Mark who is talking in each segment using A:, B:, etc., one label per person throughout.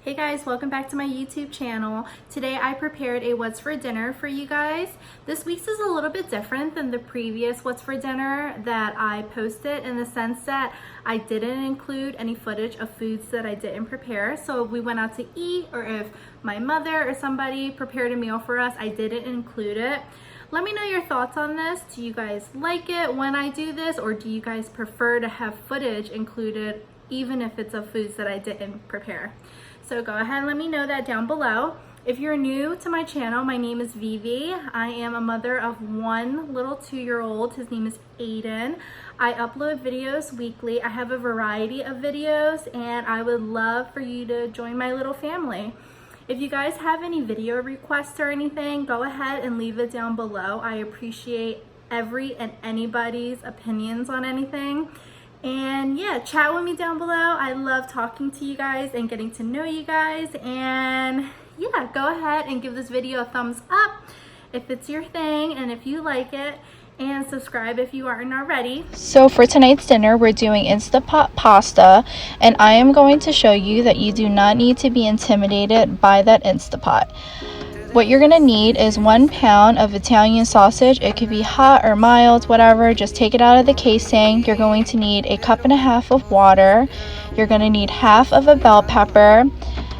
A: Hey guys, welcome back to my YouTube channel. Today I prepared a what's for dinner for you guys. This week's is a little bit different than the previous what's for dinner that I posted, in the sense that I didn't include any footage of foods that I didn't prepare. So if we went out to eat, or if my mother or somebody prepared a meal for us, I didn't include it. Let me know your thoughts on this. Do you guys like it when I do this, or do you guys prefer to have footage included even if it's of foods that I didn't prepare? So go ahead and let me know that down below. If you're new to my channel, my name is Vyvy. I am a mother of one little 2-year-old. His name is Aiden. I upload videos weekly. I have a variety of videos, and I would love for you to join my little family. If you guys have any video requests or anything, go ahead and leave it down below. I appreciate every and anybody's opinions on anything. And yeah, chat with me down below. I love talking to you guys and getting to know you guys. And yeah, go ahead and give this video a thumbs up if it's your thing and if you like it, and subscribe if you aren't already. So for tonight's dinner, we're doing Insta Pot Pasta, and I am going to show you that you do not need to be intimidated by that Insta Pot. What you're gonna need is 1 pound of Italian sausage. It could be hot or mild, whatever. Just take it out of the casing. You're going to need 1.5 cups of water. You're gonna need half of a bell pepper,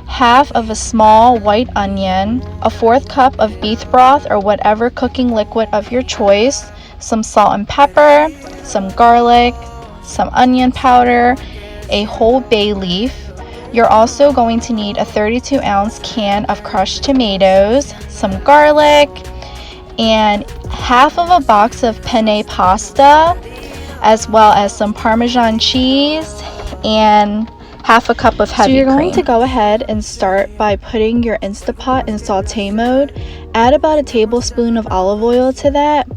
A: half of a small white onion, a 1/4 cup of beef broth or whatever cooking liquid of your choice, some salt and pepper, some garlic, some onion powder, a whole bay leaf. You're also going to need a 32-ounce can of crushed tomatoes, some garlic, and half of a box of penne pasta, as well as some Parmesan cheese and half a cup of heavy cream. So you're going to go ahead and start by putting your Instapot in saute mode. Add about 1 tablespoon of olive oil to that.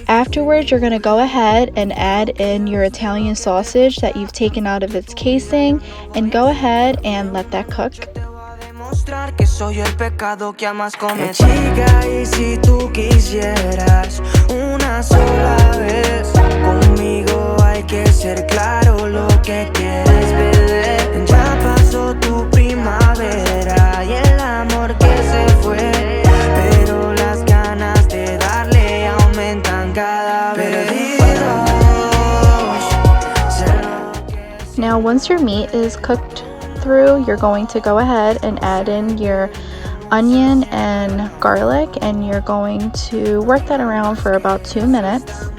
A: Afterwards, you're going to go ahead and add in your Italian sausage that you've taken out of its casing, and go ahead and let that cook. Now once your meat is cooked through, you're going to go ahead and add in your onion and garlic, and you're going to work that around for about 2 minutes.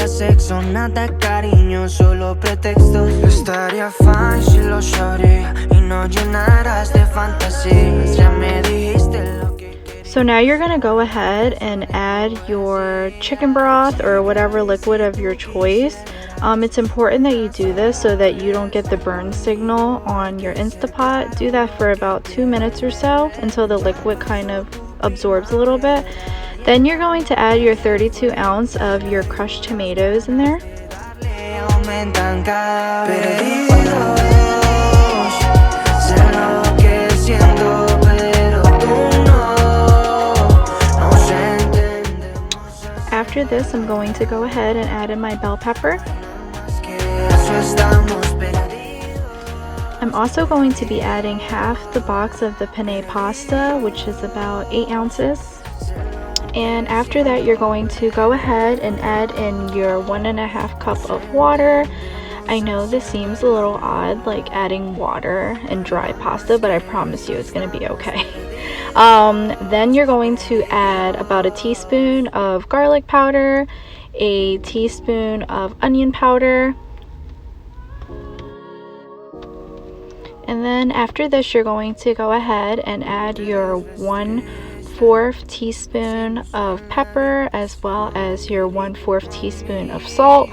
B: Sexo, nada cariño, solo pretextos. Estaría fine si lo sabría y no llenaras de fantasías. Ya me dijiste lo que querías.
A: So now you're going to go ahead and add your chicken broth or whatever liquid of your choice. It's important that you do this so that you don't get the burn signal on your Instapot. Do that for about 2 minutes or so until the liquid kind of absorbs a little bit. Then you're going to add your 32-ounce of your crushed tomatoes in there. After this, I'm going to go ahead and add in my bell pepper. I'm also going to be adding half the box of the penne pasta, which is about 8 ounces. And after that, you're going to go ahead and add in your 1.5 cups of water. I know this seems a little odd, like adding water and dry pasta, but I promise you it's going to be okay. Then you're going to add about 1 teaspoon of garlic powder, 1 teaspoon of onion powder. And then after this, you're going to go ahead and add your 1/4 teaspoon of pepper, as well as your 1/4 teaspoon of salt.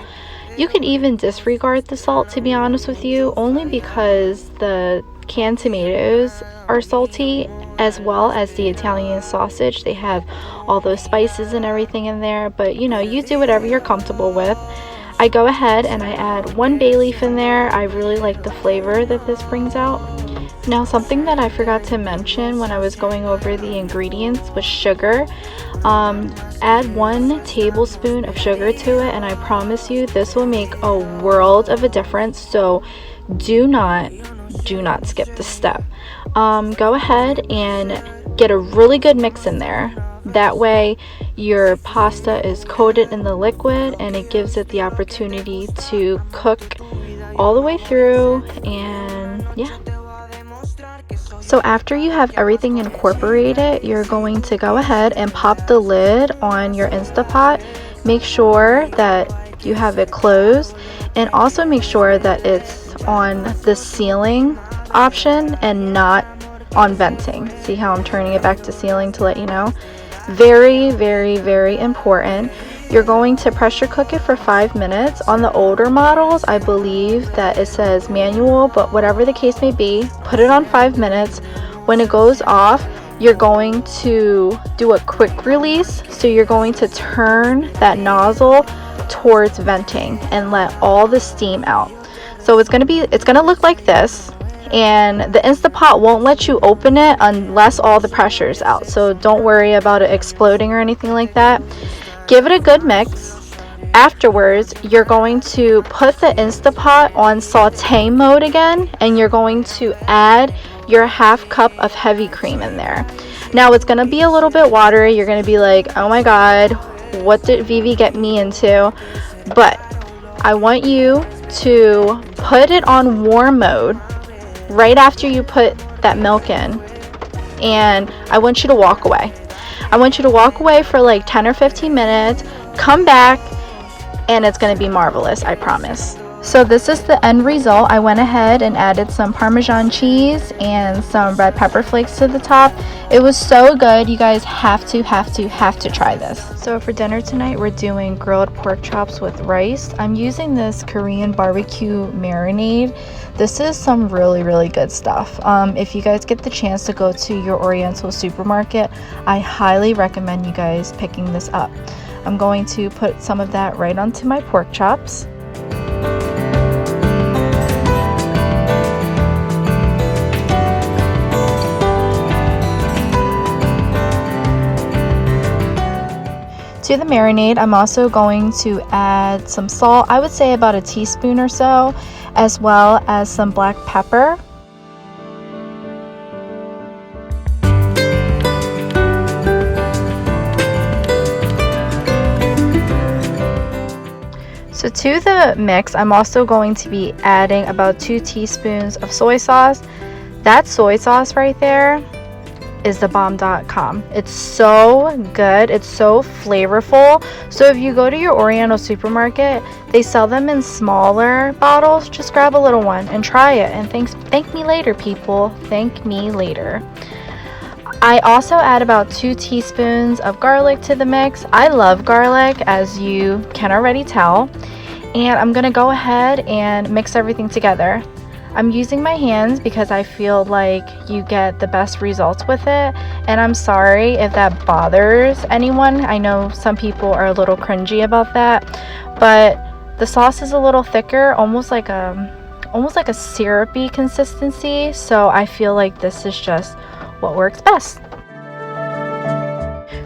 A: You could even disregard the salt, to be honest with you, only because the canned tomatoes are salty, as well as the Italian sausage. They have all those spices and everything in there, but you know, you do whatever you're comfortable with. I go ahead and I add 1 bay leaf in there. I really like the flavor that this brings out. Now, something that I forgot to mention when I was going over the ingredients was sugar. Add 1 tablespoon of sugar to it, and I promise you this will make a world of a difference. So do not skip this step. Go ahead and get a really good mix in there. That way your pasta is coated in the liquid and it gives it the opportunity to cook all the way through. And yeah, so after you have everything incorporated, you're going to go ahead and pop the lid on your Insta Pot. Make sure that you have it closed, and also make sure that it's on the sealing option and not on venting. See how I'm turning it back to sealing to let you know? Very, very, very important. You're going to pressure cook it for 5 minutes. On the older models, I believe that it says manual, but whatever the case may be, put it on 5 minutes. When it goes off, you're going to do a quick release. So you're going to turn that nozzle towards venting and let all the steam out. So it's gonna look like this, and the Insta Pot won't let you open it unless all the pressure is out. So don't worry about it exploding or anything like that. Give it a good mix. Afterwards, you're going to put the Insta Pot on saute mode again, and you're going to add your half cup of heavy cream in there. Now it's gonna be a little bit watery. You're gonna be like, oh my god, what did Vyvy get me into? But I want you to put it on warm mode right after you put that milk in, and I want you to walk away. I want you to walk away for like 10 or 15 minutes, come back, and it's going to be marvelous, I promise. So this is the end result. I went ahead and added some Parmesan cheese and some red pepper flakes to the top. It was so good. You guys have to try this. So for dinner tonight, we're doing grilled pork chops with rice. I'm using this Korean barbecue marinade. This is some really good stuff. If you guys get the chance to go to your Oriental supermarket, I highly recommend you guys picking this up. I'm going to put some of that right onto my pork chops. To the marinade, I'm also going to add some salt. I would say about a teaspoon or so, as well as some black pepper. So to the mix, I'm also going to be adding about 2 teaspoons of soy sauce. That soy sauce right there is the bomb.com. It's so good. It's so flavorful. So if you go to your Oriental supermarket, they sell them in smaller bottles. Just grab a little one and try it, and thank me later, people. Thank me later. I also add about 2 teaspoons of garlic to the mix. I love garlic, as you can already tell, and I'm gonna go ahead and mix everything together. I'm using my hands because I feel like you get the best results with it, and I'm sorry if that bothers anyone. I know some people are a little cringy about that, but the sauce is a little thicker, almost like a syrupy consistency, so I feel like this is just what works best.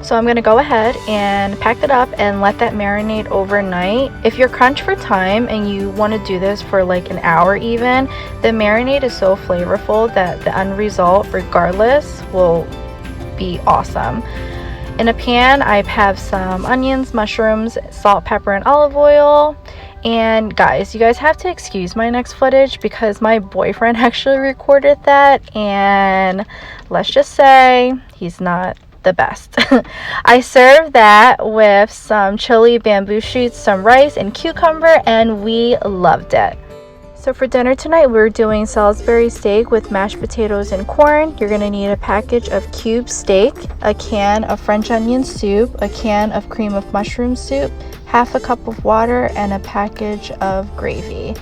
A: So I'm gonna go ahead and pack it up and let that marinate overnight. If you're crunched for time and you want to do this for like an hour even, the marinade is so flavorful that the end result, regardless, will be awesome. In a pan, I have some onions, mushrooms, salt, pepper, and olive oil. And guys, you guys have to excuse my next footage because my boyfriend actually recorded that, and let's just say he's not the best. I served that with some chili bamboo shoots, some rice, and cucumber, and we loved it. So for dinner tonight, we're doing Salisbury steak with mashed potatoes and corn. You're gonna need a package of cube steak, a can of French onion soup, a can of cream of mushroom soup, half a cup of water, and a package of gravy.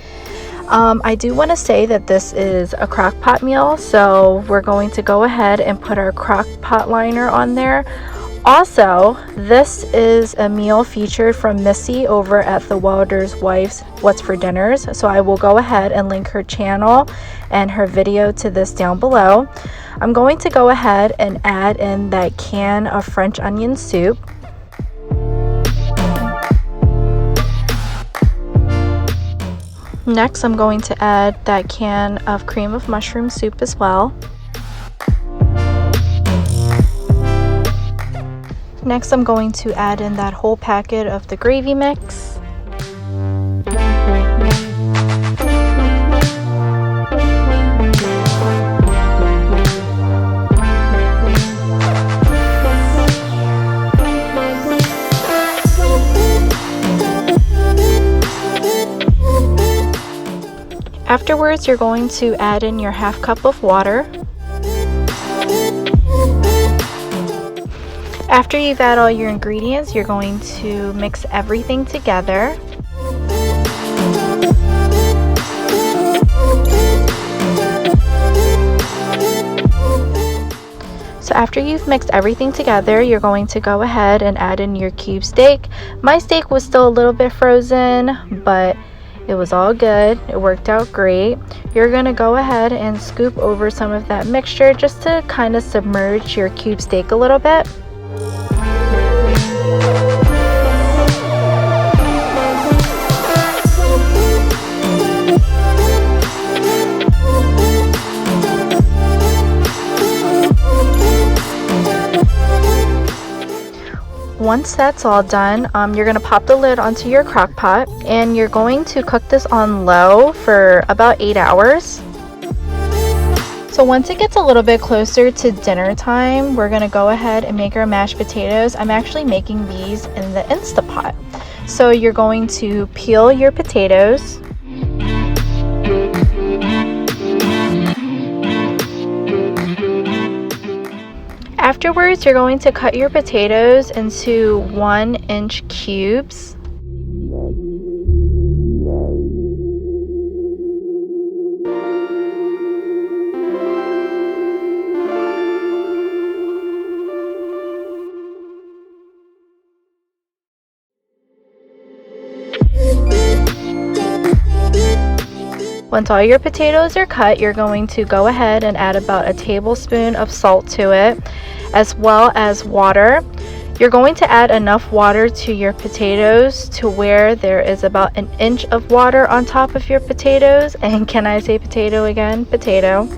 A: I do want to say that this is a Crockpot meal, so we're going to go ahead and put our Crockpot liner on there. Also, this is a meal featured from Missy over at the Welders Wife's What's for Dinners. So I will go ahead and link her channel and her video to this down below. I'm going to go ahead and add in that can of French onion soup. Next, I'm going to add that can of cream of mushroom soup as well. Next, I'm going to add in that whole packet of the gravy mix. Afterwards, you're going to add in your half cup of water. After you've added all your ingredients, you're going to mix everything together. So after you've mixed everything together, you're going to go ahead and add in your cube steak. My steak was still a little bit frozen, but it was all good. It worked out great. You're gonna go ahead and scoop over some of that mixture just to kind of submerge your cube steak a little bit. Once that's all done, you're going to pop the lid onto your crock pot and you're going to cook this on low for about 8 hours. So once it gets a little bit closer to dinner time, we're going to go ahead and make our mashed potatoes. I'm actually making these in the Insta Pot. So you're going to peel your potatoes. Afterwards, you're going to cut your potatoes into 1-inch cubes. Once all your potatoes are cut, you're going to go ahead and add about a tablespoon of salt to it, as well as water. You're going to add enough water to your potatoes to where there is about 1 inch of water on top of your potatoes. And can I say potato again? Potato.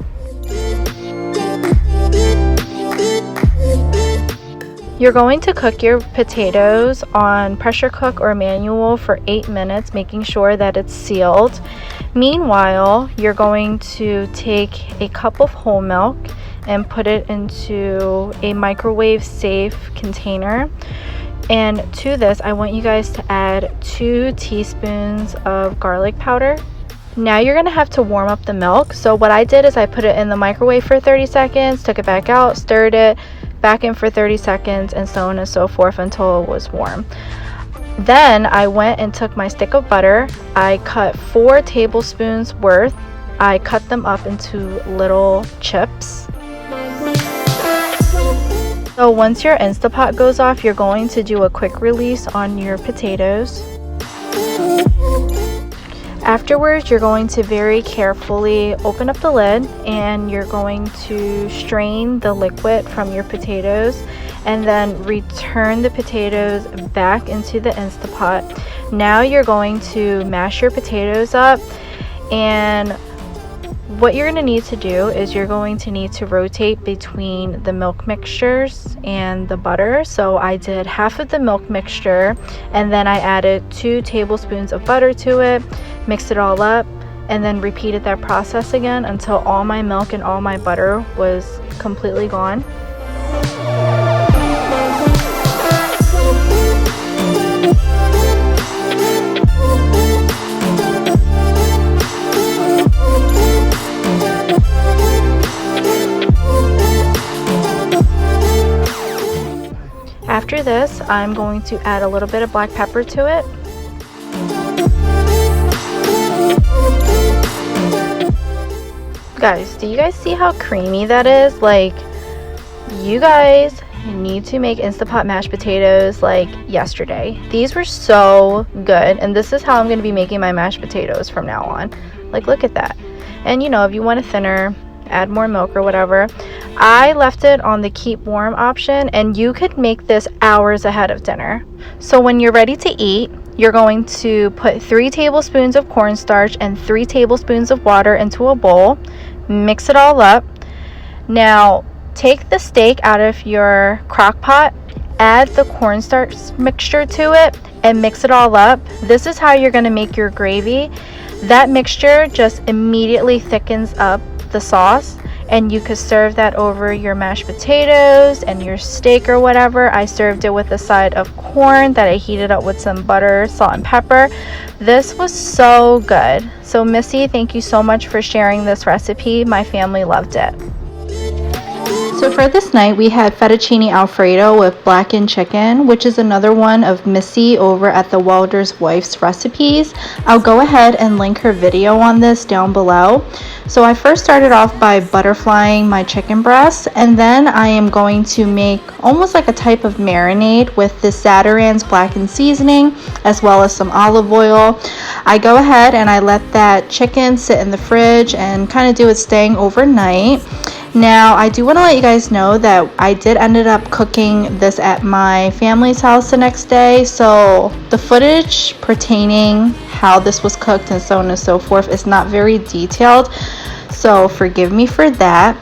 A: You're going to cook your potatoes on pressure cook or manual for 8 minutes, making sure that it's sealed. Meanwhile, you're going to take a cup of whole milk and put it into a microwave safe container. And to this, I want you guys to add 2 teaspoons of garlic powder. Now you're gonna have to warm up the milk. So what I did is I put it in the microwave for 30 seconds, took it back out, stirred it, back in for 30 seconds, and so on and so forth until it was warm. Then I went and took my stick of butter. I cut 4 tablespoons worth. I cut them up into little chips. So once your Insta Pot goes off, you're going to do a quick release on your potatoes. Afterwards, you're going to very carefully open up the lid and you're going to strain the liquid from your potatoes and then return the potatoes back into the Insta Pot. Now you're going to mash your potatoes up, and what you're going to need to do is you're going to need to rotate between the milk mixtures and the butter. So I did half of the milk mixture and then I added 2 tablespoons of butter to it, mixed it all up, and then repeated that process again until all my milk and all my butter was completely gone. After this, I'm going to add a little bit of black pepper to it. Guys, do you guys see how creamy that is? Like, you guys I need to make Insta Pot mashed potatoes like yesterday. These were so good, and this is how I'm going to be making my mashed potatoes from now on. Like, look at that. And you know, if you want it thinner, add more milk or whatever. I left it on the keep warm option, and you could make this hours ahead of dinner. So when you're ready to eat, you're going to put 3 tablespoons of cornstarch and 3 tablespoons of water into a bowl. Mix it all up. Now, take the steak out of your crock pot, add the cornstarch mixture to it, and mix it all up. This is how you're going to make your gravy. That mixture just immediately thickens up the sauce, and you could serve that over your mashed potatoes and your steak or whatever. I served it with a side of corn that I heated up with some butter, salt, and pepper. This was so good. So Missy, thank you so much for sharing this recipe. My family loved it. So for this night, we had fettuccine Alfredo with blackened chicken, which is another one of Missy over at the Welders Wife's recipes. I'll go ahead and link her video on this down below. So I first started off by butterflying my chicken breasts, and then I am going to make almost like a type of marinade with this Zatarain's blackened seasoning as well as some olive oil. I go ahead and I let that chicken sit in the fridge and kind of do its thing overnight. Now, I do want to let you guys know that I did ended up cooking this at my family's house the next day, so the footage pertaining how this was cooked and so on and so forth is not very detailed, so forgive me for that.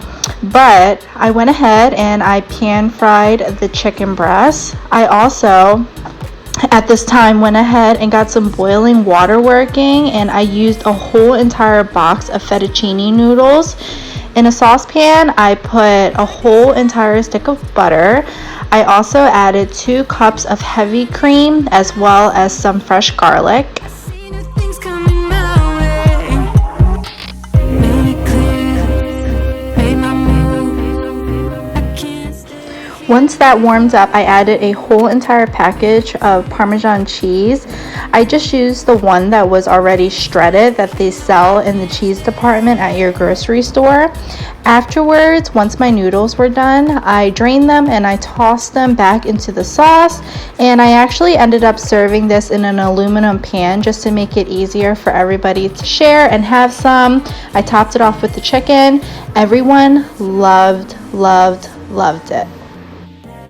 A: But I went ahead and I pan fried the chicken breast. I also at this time went ahead and got some boiling water working, and I used a whole entire box of fettuccine noodles. In a saucepan, I put a whole entire stick of butter. I also added 2 cups of heavy cream as well as some fresh garlic. Once that warmed up, I added a whole entire package of Parmesan cheese. I just used the one that was already shredded that they sell in the cheese department at your grocery store. Afterwards, once my noodles were done, I drained them and I tossed them back into the sauce. And I actually ended up serving this in an aluminum pan just to make it easier for everybody to share and have some. I topped it off with the chicken. Everyone loved it.